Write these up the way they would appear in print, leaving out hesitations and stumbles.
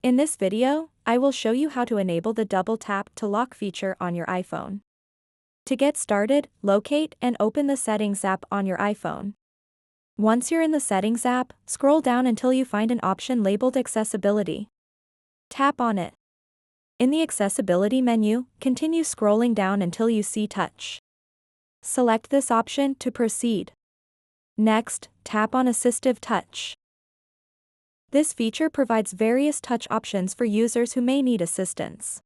In this video, I will show you how to enable the double tap to lock feature on your iPhone. To get started, locate and open the Settings app on your iPhone. Once you're in the Settings app, scroll down until you find an option labeled Accessibility. Tap on it. In the Accessibility menu, continue scrolling down until you see Touch. Select this option to proceed. Next, tap on Assistive Touch. This feature provides various touch options for users who may need assistance.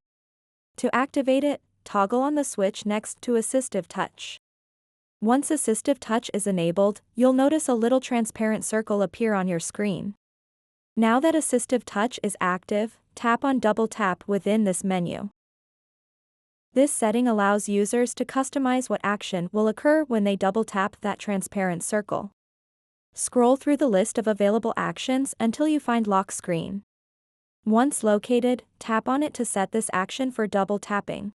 To activate it, toggle on the switch next to Assistive Touch. Once Assistive Touch is enabled, you'll notice a little transparent circle appear on your screen. Now that Assistive Touch is active, tap on Double Tap within this menu. This setting allows users to customize what action will occur when they double tap that transparent circle. Scroll through the list of available actions until you find Lock Screen. Once located, tap on it to set this action for double tapping.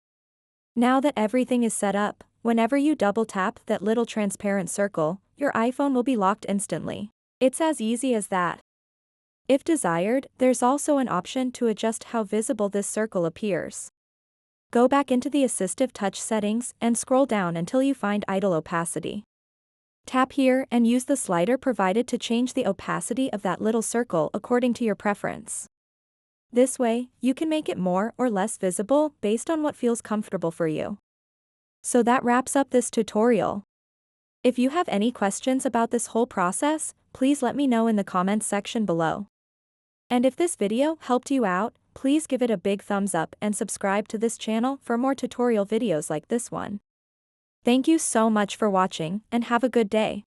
Now that everything is set up, whenever you double tap that little transparent circle, your iPhone will be locked instantly. It's as easy as that. If desired, there's also an option to adjust how visible this circle appears. Go back into the Assistive Touch settings and scroll down until you find Idle Opacity. Tap here and use the slider provided to change the opacity of that little circle according to your preference. This way, you can make it more or less visible based on what feels comfortable for you. So that wraps up this tutorial. If you have any questions about this whole process, please let me know in the comments section below. And if this video helped you out, please give it a big thumbs up and subscribe to this channel for more tutorial videos like this one. Thank you so much for watching and have a good day.